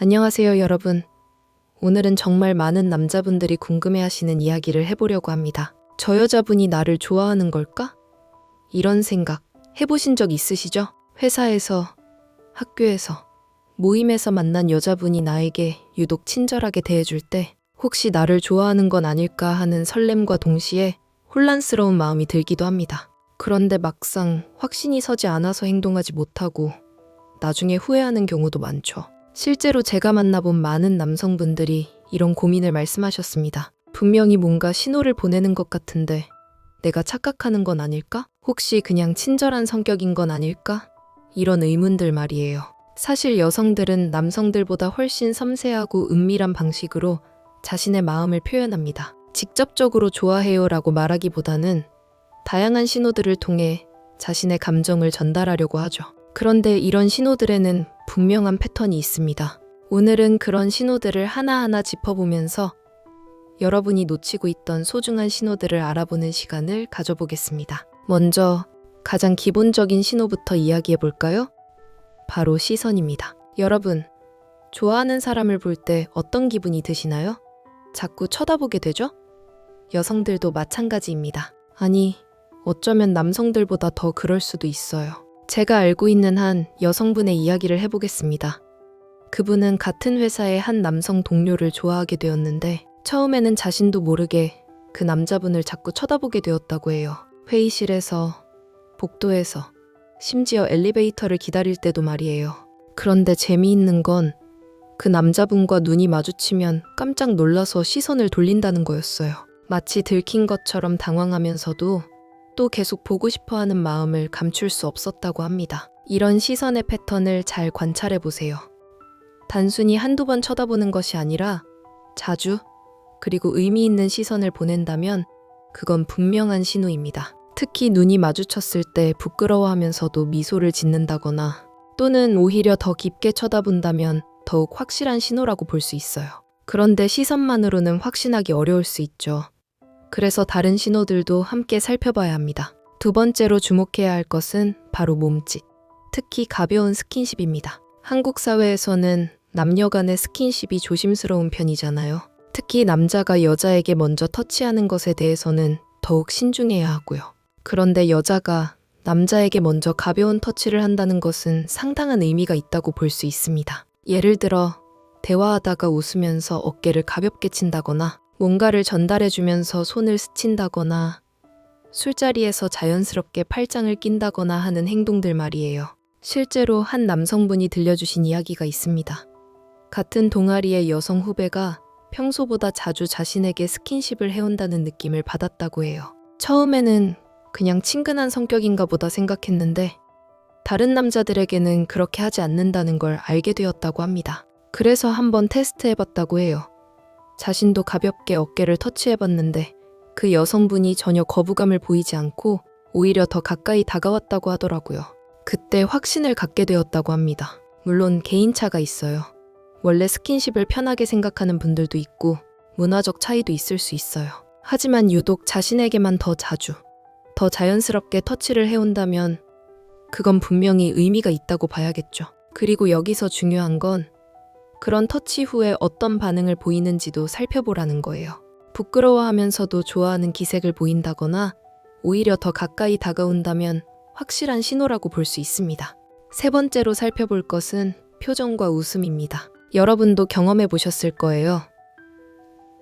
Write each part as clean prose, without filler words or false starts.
안녕하세요, 여러분. 오늘은 정말 많은 남자분들이 궁금해하시는 이야기를 해보려고 합니다. 저 여자분이 나를 좋아하는 걸까? 이런 생각 해보신 적 있으시죠? 회사에서, 학교에서, 모임에서 만난 여자분이 나에게 유독 친절하게 대해줄 때 혹시 나를 좋아하는 건 아닐까 하는 설렘과 동시에 혼란스러운 마음이 들기도 합니다. 그런데 막상 확신이 서지 않아서 행동하지 못하고 나중에 후회하는 경우도 많죠. 실제로 제가 만나본 많은 남성분들이 이런 고민을 말씀하셨습니다. 분명히 뭔가 신호를 보내는 것 같은데 내가 착각하는 건 아닐까? 혹시 그냥 친절한 성격인 건 아닐까? 이런 의문들 말이에요. 사실 여성들은 남성들보다 훨씬 섬세하고 은밀한 방식으로 자신의 마음을 표현합니다. 직접적으로 좋아해요라고 말하기보다는 다양한 신호들을 통해 자신의 감정을 전달하려고 하죠. 그런데 이런 신호들에는 분명한 패턴이 있습니다. 오늘은 그런 신호들을 하나하나 짚어보면서 여러분이 놓치고 있던 소중한 신호들을 알아보는 시간을 가져보겠습니다. 먼저 가장 기본적인 신호부터 이야기해 볼까요? 바로 시선입니다. 여러분, 좋아하는 사람을 볼 때 어떤 기분이 드시나요? 자꾸 쳐다보게 되죠? 여성들도 마찬가지입니다. 아니, 어쩌면 남성들보다 더 그럴 수도 있어요. 제가 알고 있는 한 여성분의 이야기를 해보겠습니다. 그분은 같은 회사의 한 남성 동료를 좋아하게 되었는데 처음에는 자신도 모르게 그 남자분을 자꾸 쳐다보게 되었다고 해요. 회의실에서, 복도에서, 심지어 엘리베이터를 기다릴 때도 말이에요. 그런데 재미있는 건 그 남자분과 눈이 마주치면 깜짝 놀라서 시선을 돌린다는 거였어요. 마치 들킨 것처럼 당황하면서도 또 계속 보고 싶어하는 마음을 감출 수 없었다고 합니다. 이런 시선의 패턴을 잘 관찰해 보세요. 단순히 한두 번 쳐다보는 것이 아니라 자주 그리고 의미 있는 시선을 보낸다면 그건 분명한 신호입니다. 특히 눈이 마주쳤을 때 부끄러워하면서도 미소를 짓는다거나 또는 오히려 더 깊게 쳐다본다면 더욱 확실한 신호라고 볼 수 있어요. 그런데 시선만으로는 확신하기 어려울 수 있죠. 그래서 다른 신호들도 함께 살펴봐야 합니다. 두 번째로 주목해야 할 것은 바로 몸짓, 특히 가벼운 스킨십입니다. 한국 사회에서는 남녀 간의 스킨십이 조심스러운 편이잖아요. 특히 남자가 여자에게 먼저 터치하는 것에 대해서는 더욱 신중해야 하고요. 그런데 여자가 남자에게 먼저 가벼운 터치를 한다는 것은 상당한 의미가 있다고 볼 수 있습니다. 예를 들어 대화하다가 웃으면서 어깨를 가볍게 친다거나 뭔가를 전달해주면서 손을 스친다거나 술자리에서 자연스럽게 팔짱을 낀다거나 하는 행동들 말이에요. 실제로 한 남성분이 들려주신 이야기가 있습니다. 같은 동아리의 여성 후배가 평소보다 자주 자신에게 스킨십을 해온다는 느낌을 받았다고 해요. 처음에는 그냥 친근한 성격인가 보다 생각했는데 다른 남자들에게는 그렇게 하지 않는다는 걸 알게 되었다고 합니다. 그래서 한번 테스트해봤다고 해요. 자신도 가볍게 어깨를 터치해봤는데 그 여성분이 전혀 거부감을 보이지 않고 오히려 더 가까이 다가왔다고 하더라고요. 그때 확신을 갖게 되었다고 합니다. 물론 개인차가 있어요. 원래 스킨십을 편하게 생각하는 분들도 있고 문화적 차이도 있을 수 있어요. 하지만 유독 자신에게만 더 자주, 더 자연스럽게 터치를 해온다면 그건 분명히 의미가 있다고 봐야겠죠. 그리고 여기서 중요한 건 그런 터치 후에 어떤 반응을 보이는지도 살펴보라는 거예요. 부끄러워하면서도 좋아하는 기색을 보인다거나 오히려 더 가까이 다가온다면 확실한 신호라고 볼 수 있습니다. 세 번째로 살펴볼 것은 표정과 웃음입니다. 여러분도 경험해 보셨을 거예요.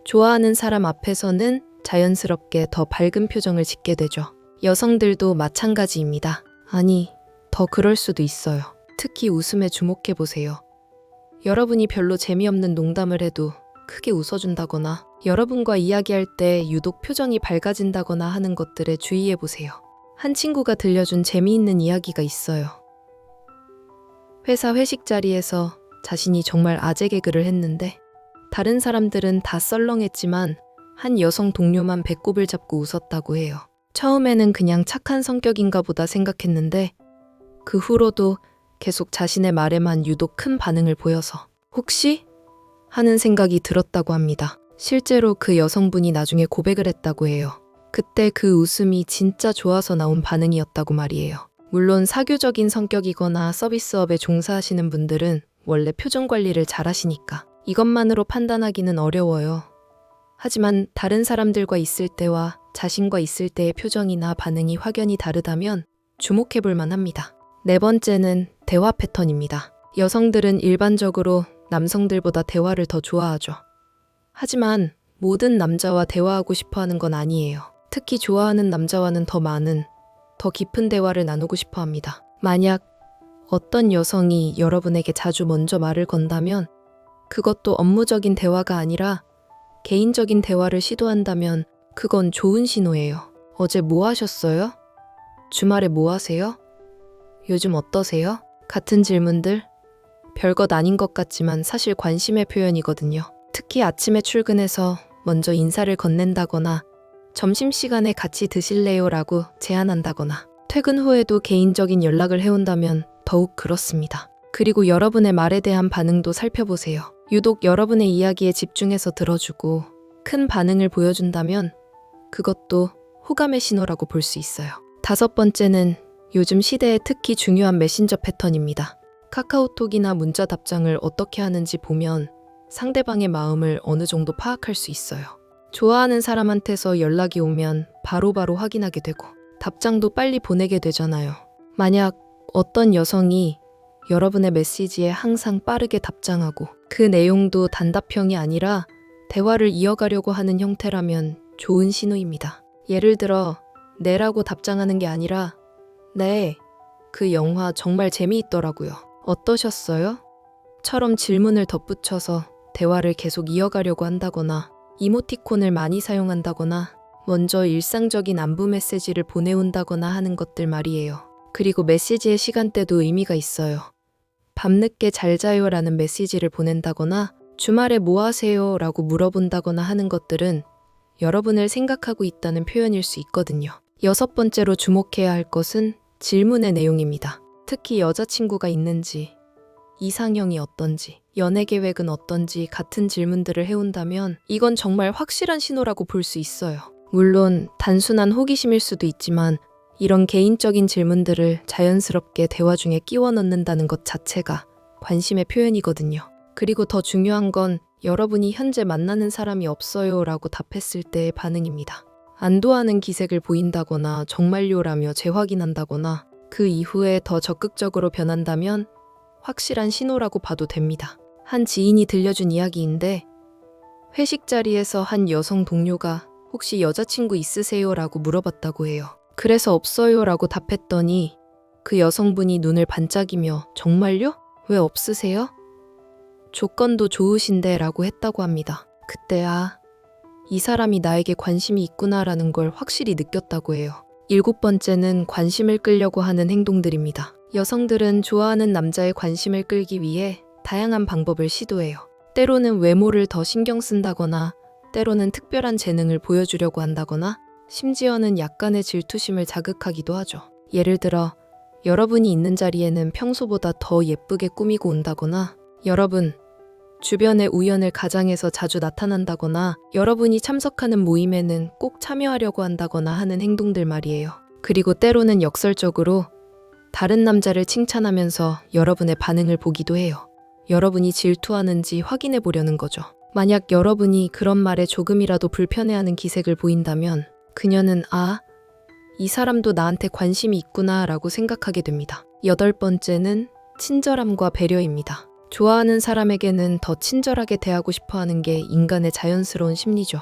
좋아하는 사람 앞에서는 자연스럽게 더 밝은 표정을 짓게 되죠. 여성들도 마찬가지입니다. 아니, 더 그럴 수도 있어요. 특히 웃음에 주목해 보세요. 여러분이 별로 재미없는 농담을 해도 크게 웃어준다거나 여러분과 이야기할 때 유독 표정이 밝아진다거나 하는 것들에 주의해 보세요. 한 친구가 들려준 재미있는 이야기가 있어요. 회사 회식 자리에서 자신이 정말 아재 개그를 했는데 다른 사람들은 다 썰렁했지만 한 여성 동료만 배꼽을 잡고 웃었다고 해요. 처음에는 그냥 착한 성격인가 보다 생각했는데 그 후로도 계속 자신의 말에만 유독 큰 반응을 보여서 혹시? 하는 생각이 들었다고 합니다. 실제로 그 여성분이 나중에 고백을 했다고 해요. 그때 그 웃음이 진짜 좋아서 나온 반응이었다고 말이에요. 물론 사교적인 성격이거나 서비스업에 종사하시는 분들은 원래 표정 관리를 잘하시니까 이것만으로 판단하기는 어려워요. 하지만 다른 사람들과 있을 때와 자신과 있을 때의 표정이나 반응이 확연히 다르다면 주목해 볼 만합니다. 네 번째는 대화 패턴입니다. 여성들은 일반적으로 남성들보다 대화를 더 좋아하죠. 하지만 모든 남자와 대화하고 싶어 하는 건 아니에요. 특히 좋아하는 남자와는 더 많은, 더 깊은 대화를 나누고 싶어 합니다. 만약 어떤 여성이 여러분에게 자주 먼저 말을 건다면 그것도 업무적인 대화가 아니라 개인적인 대화를 시도한다면 그건 좋은 신호예요. 어제 뭐 하셨어요? 주말에 뭐 하세요? 요즘 어떠세요? 같은 질문들? 별것 아닌 것 같지만 사실 관심의 표현이거든요. 특히 아침에 출근해서 먼저 인사를 건넨다거나 점심시간에 같이 드실래요? 라고 제안한다거나 퇴근 후에도 개인적인 연락을 해온다면 더욱 그렇습니다. 그리고 여러분의 말에 대한 반응도 살펴보세요. 유독 여러분의 이야기에 집중해서 들어주고 큰 반응을 보여준다면 그것도 호감의 신호라고 볼 수 있어요. 다섯 번째는 요즘 시대에 특히 중요한 메신저 패턴입니다. 카카오톡이나 문자 답장을 어떻게 하는지 보면 상대방의 마음을 어느 정도 파악할 수 있어요. 좋아하는 사람한테서 연락이 오면 바로바로 확인하게 되고 답장도 빨리 보내게 되잖아요. 만약 어떤 여성이 여러분의 메시지에 항상 빠르게 답장하고 그 내용도 단답형이 아니라 대화를 이어가려고 하는 형태라면 좋은 신호입니다. 예를 들어 네라고 답장하는 게 아니라 네, 그 영화 정말 재미있더라고요. 어떠셨어요? 처럼 질문을 덧붙여서 대화를 계속 이어가려고 한다거나 이모티콘을 많이 사용한다거나 먼저 일상적인 안부 메시지를 보내온다거나 하는 것들 말이에요. 그리고 메시지의 시간대도 의미가 있어요. 밤늦게 잘 자요 라는 메시지를 보낸다거나 주말에 뭐 하세요? 라고 물어본다거나 하는 것들은 여러분을 생각하고 있다는 표현일 수 있거든요. 여섯 번째로 주목해야 할 것은 질문의 내용입니다. 특히 여자친구가 있는지, 이상형이 어떤지, 연애 계획은 어떤지 같은 질문들을 해온다면 이건 정말 확실한 신호라고 볼 수 있어요. 물론 단순한 호기심일 수도 있지만 이런 개인적인 질문들을 자연스럽게 대화 중에 끼워 넣는다는 것 자체가 관심의 표현이거든요. 그리고 더 중요한 건 여러분이 현재 만나는 사람이 없어요 라고 답했을 때의 반응입니다. 안도하는 기색을 보인다거나 정말요라며 재확인한다거나 그 이후에 더 적극적으로 변한다면 확실한 신호라고 봐도 됩니다. 한 지인이 들려준 이야기인데 회식 자리에서 한 여성 동료가 혹시 여자친구 있으세요? 라고 물어봤다고 해요. 그래서 없어요 라고 답했더니 그 여성분이 눈을 반짝이며 정말요? 왜 없으세요? 조건도 좋으신데 라고 했다고 합니다. 그때 이 사람이 나에게 관심이 있구나라는 걸 확실히 느꼈다고 해요. 일곱 번째는 관심을 끌려고 하는 행동들입니다. 여성들은 좋아하는 남자의 관심을 끌기 위해 다양한 방법을 시도해요. 때로는 외모를 더 신경 쓴다거나 때로는 특별한 재능을 보여주려고 한다거나 심지어는 약간의 질투심을 자극하기도 하죠. 예를 들어 여러분이 있는 자리에는 평소보다 더 예쁘게 꾸미고 온다거나 여러분 주변의 우연을 가장해서 자주 나타난다거나 여러분이 참석하는 모임에는 꼭 참여하려고 한다거나 하는 행동들 말이에요. 그리고 때로는 역설적으로 다른 남자를 칭찬하면서 여러분의 반응을 보기도 해요. 여러분이 질투하는지 확인해 보려는 거죠. 만약 여러분이 그런 말에 조금이라도 불편해하는 기색을 보인다면 그녀는 이 사람도 나한테 관심이 있구나 라고 생각하게 됩니다. 여덟 번째는 친절함과 배려입니다. 좋아하는 사람에게는 더 친절하게 대하고 싶어 하는 게 인간의 자연스러운 심리죠.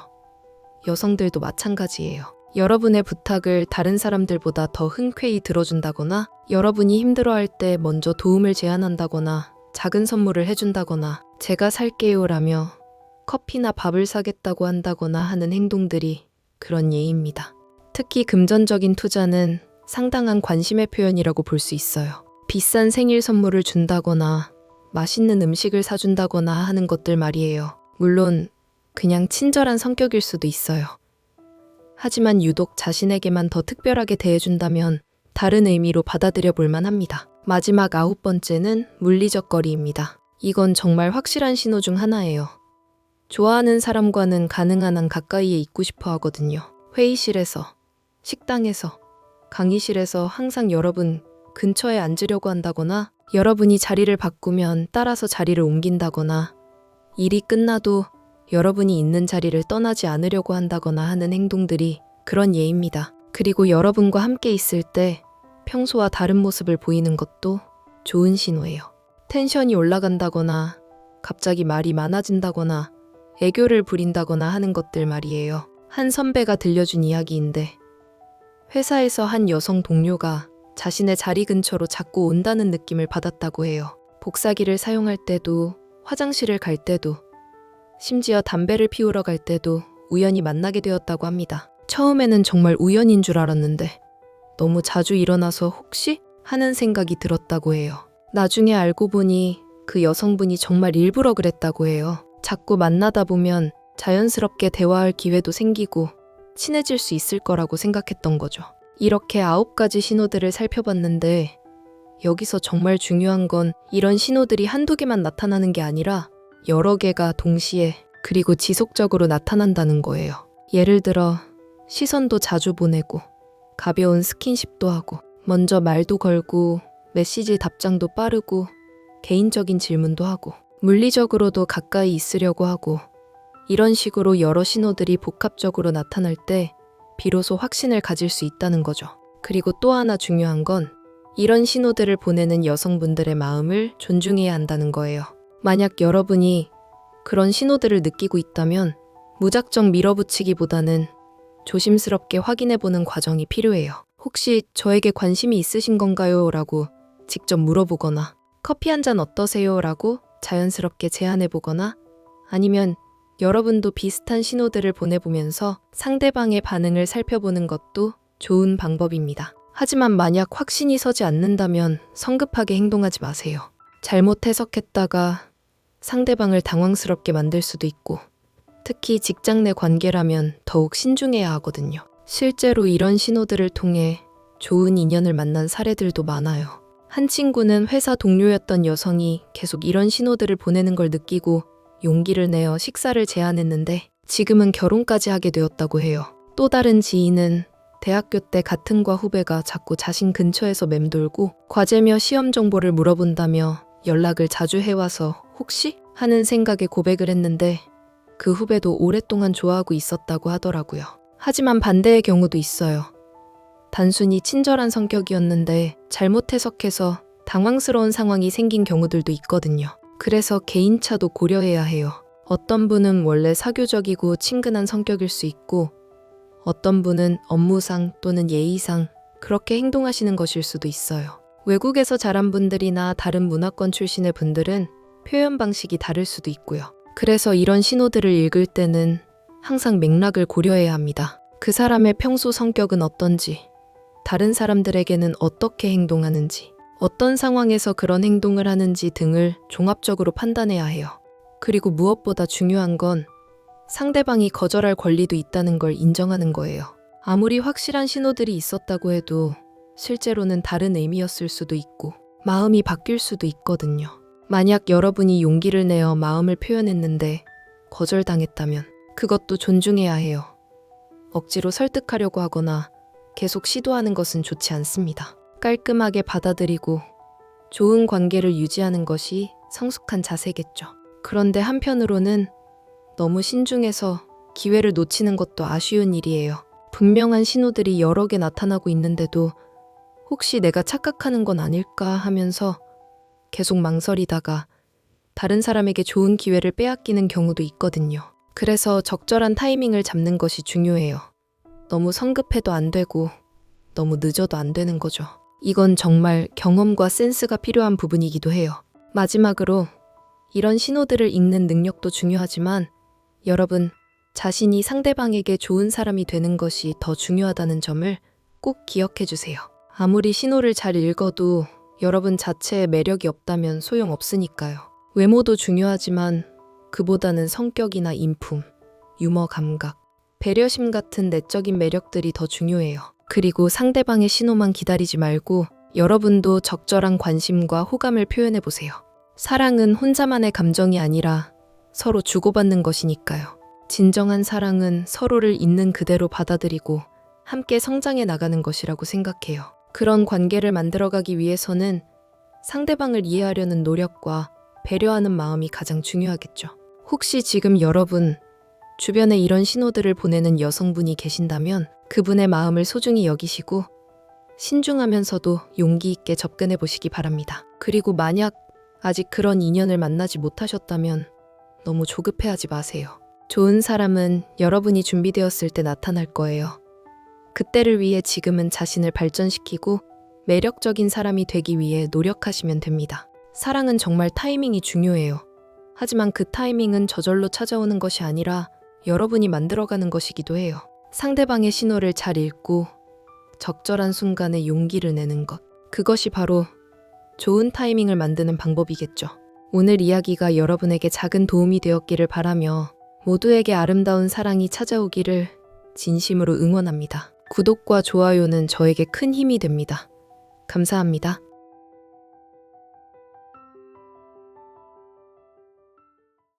여성들도 마찬가지예요. 여러분의 부탁을 다른 사람들보다 더 흔쾌히 들어준다거나 여러분이 힘들어할 때 먼저 도움을 제안한다거나 작은 선물을 해준다거나 제가 살게요 라며 커피나 밥을 사겠다고 한다거나 하는 행동들이 그런 예입니다. 특히 금전적인 투자는 상당한 관심의 표현이라고 볼 수 있어요. 비싼 생일 선물을 준다거나 맛있는 음식을 사준다거나 하는 것들 말이에요. 물론 그냥 친절한 성격일 수도 있어요. 하지만 유독 자신에게만 더 특별하게 대해준다면 다른 의미로 받아들여 볼 만합니다. 마지막 아홉 번째는 물리적 거리입니다. 이건 정말 확실한 신호 중 하나예요. 좋아하는 사람과는 가능한 한 가까이에 있고 싶어 하거든요. 회의실에서, 식당에서, 강의실에서 항상 여러분 근처에 앉으려고 한다거나 여러분이 자리를 바꾸면 따라서 자리를 옮긴다거나 일이 끝나도 여러분이 있는 자리를 떠나지 않으려고 한다거나 하는 행동들이 그런 예입니다. 그리고 여러분과 함께 있을 때 평소와 다른 모습을 보이는 것도 좋은 신호예요. 텐션이 올라간다거나 갑자기 말이 많아진다거나 애교를 부린다거나 하는 것들 말이에요. 한 선배가 들려준 이야기인데 회사에서 한 여성 동료가 자신의 자리 근처로 자꾸 온다는 느낌을 받았다고 해요. 복사기를 사용할 때도, 화장실을 갈 때도, 심지어 담배를 피우러 갈 때도 우연히 만나게 되었다고 합니다. 처음에는 정말 우연인 줄 알았는데 너무 자주 일어나서 혹시 하는 생각이 들었다고 해요. 나중에 알고 보니 그 여성분이 정말 일부러 그랬다고 해요. 자꾸 만나다 보면 자연스럽게 대화할 기회도 생기고 친해질 수 있을 거라고 생각했던 거죠. 이렇게 9가지 신호들을 살펴봤는데 여기서 정말 중요한 건 이런 신호들이 한두 개만 나타나는 게 아니라 여러 개가 동시에 그리고 지속적으로 나타난다는 거예요. 예를 들어 시선도 자주 보내고 가벼운 스킨십도 하고 먼저 말도 걸고 메시지 답장도 빠르고 개인적인 질문도 하고 물리적으로도 가까이 있으려고 하고 이런 식으로 여러 신호들이 복합적으로 나타날 때 비로소 확신을 가질 수 있다는 거죠. 그리고 또 하나 중요한 건 이런 신호들을 보내는 여성분들의 마음을 존중해야 한다는 거예요. 만약 여러분이 그런 신호들을 느끼고 있다면 무작정 밀어붙이기보다는 조심스럽게 확인해보는 과정이 필요해요. 혹시 저에게 관심이 있으신 건가요? 라고 직접 물어보거나 커피 한 잔 어떠세요? 라고 자연스럽게 제안해보거나 아니면 여러분도 비슷한 신호들을 보내보면서 상대방의 반응을 살펴보는 것도 좋은 방법입니다. 하지만 만약 확신이 서지 않는다면 성급하게 행동하지 마세요. 잘못 해석했다가 상대방을 당황스럽게 만들 수도 있고 특히 직장 내 관계라면 더욱 신중해야 하거든요. 실제로 이런 신호들을 통해 좋은 인연을 만난 사례들도 많아요. 한 친구는 회사 동료였던 여성이 계속 이런 신호들을 보내는 걸 느끼고 용기를 내어 식사를 제안했는데 지금은 결혼까지 하게 되었다고 해요. 또 다른 지인은 대학교 때 같은 과 후배가 자꾸 자신 근처에서 맴돌고 과제며 시험 정보를 물어본다며 연락을 자주 해와서 혹시? 하는 생각에 고백을 했는데 그 후배도 오랫동안 좋아하고 있었다고 하더라고요. 하지만 반대의 경우도 있어요. 단순히 친절한 성격이었는데 잘못 해석해서 당황스러운 상황이 생긴 경우들도 있거든요. 그래서 개인차도 고려해야 해요. 어떤 분은 원래 사교적이고 친근한 성격일 수 있고 어떤 분은 업무상 또는 예의상 그렇게 행동하시는 것일 수도 있어요. 외국에서 자란 분들이나 다른 문화권 출신의 분들은 표현 방식이 다를 수도 있고요. 그래서 이런 신호들을 읽을 때는 항상 맥락을 고려해야 합니다. 그 사람의 평소 성격은 어떤지, 다른 사람들에게는 어떻게 행동하는지, 어떤 상황에서 그런 행동을 하는지 등을 종합적으로 판단해야 해요. 그리고 무엇보다 중요한 건 상대방이 거절할 권리도 있다는 걸 인정하는 거예요. 아무리 확실한 신호들이 있었다고 해도 실제로는 다른 의미였을 수도 있고 마음이 바뀔 수도 있거든요. 만약 여러분이 용기를 내어 마음을 표현했는데 거절당했다면 그것도 존중해야 해요. 억지로 설득하려고 하거나 계속 시도하는 것은 좋지 않습니다. 깔끔하게 받아들이고 좋은 관계를 유지하는 것이 성숙한 자세겠죠. 그런데 한편으로는 너무 신중해서 기회를 놓치는 것도 아쉬운 일이에요. 분명한 신호들이 여러 개 나타나고 있는데도 혹시 내가 착각하는 건 아닐까 하면서 계속 망설이다가 다른 사람에게 좋은 기회를 빼앗기는 경우도 있거든요. 그래서 적절한 타이밍을 잡는 것이 중요해요. 너무 성급해도 안 되고 너무 늦어도 안 되는 거죠. 이건 정말 경험과 센스가 필요한 부분이기도 해요. 마지막으로 이런 신호들을 읽는 능력도 중요하지만 여러분 자신이 상대방에게 좋은 사람이 되는 것이 더 중요하다는 점을 꼭 기억해 주세요. 아무리 신호를 잘 읽어도 여러분 자체에 매력이 없다면 소용없으니까요. 외모도 중요하지만 그보다는 성격이나 인품, 유머 감각, 배려심 같은 내적인 매력들이 더 중요해요. 그리고 상대방의 신호만 기다리지 말고 여러분도 적절한 관심과 호감을 표현해 보세요. 사랑은 혼자만의 감정이 아니라 서로 주고받는 것이니까요. 진정한 사랑은 서로를 있는 그대로 받아들이고 함께 성장해 나가는 것이라고 생각해요. 그런 관계를 만들어가기 위해서는 상대방을 이해하려는 노력과 배려하는 마음이 가장 중요하겠죠. 혹시 지금 여러분 주변에 이런 신호들을 보내는 여성분이 계신다면 그분의 마음을 소중히 여기시고 신중하면서도 용기 있게 접근해 보시기 바랍니다. 그리고 만약 아직 그런 인연을 만나지 못하셨다면 너무 조급해하지 마세요. 좋은 사람은 여러분이 준비되었을 때 나타날 거예요. 그때를 위해 지금은 자신을 발전시키고 매력적인 사람이 되기 위해 노력하시면 됩니다. 사랑은 정말 타이밍이 중요해요. 하지만 그 타이밍은 저절로 찾아오는 것이 아니라 여러분이 만들어가는 것이기도 해요. 상대방의 신호를 잘 읽고 적절한 순간에 용기를 내는 것. 그것이 바로 좋은 타이밍을 만드는 방법이겠죠. 오늘 이야기가 여러분에게 작은 도움이 되었기를 바라며 모두에게 아름다운 사랑이 찾아오기를 진심으로 응원합니다. 구독과 좋아요는 저에게 큰 힘이 됩니다. 감사합니다.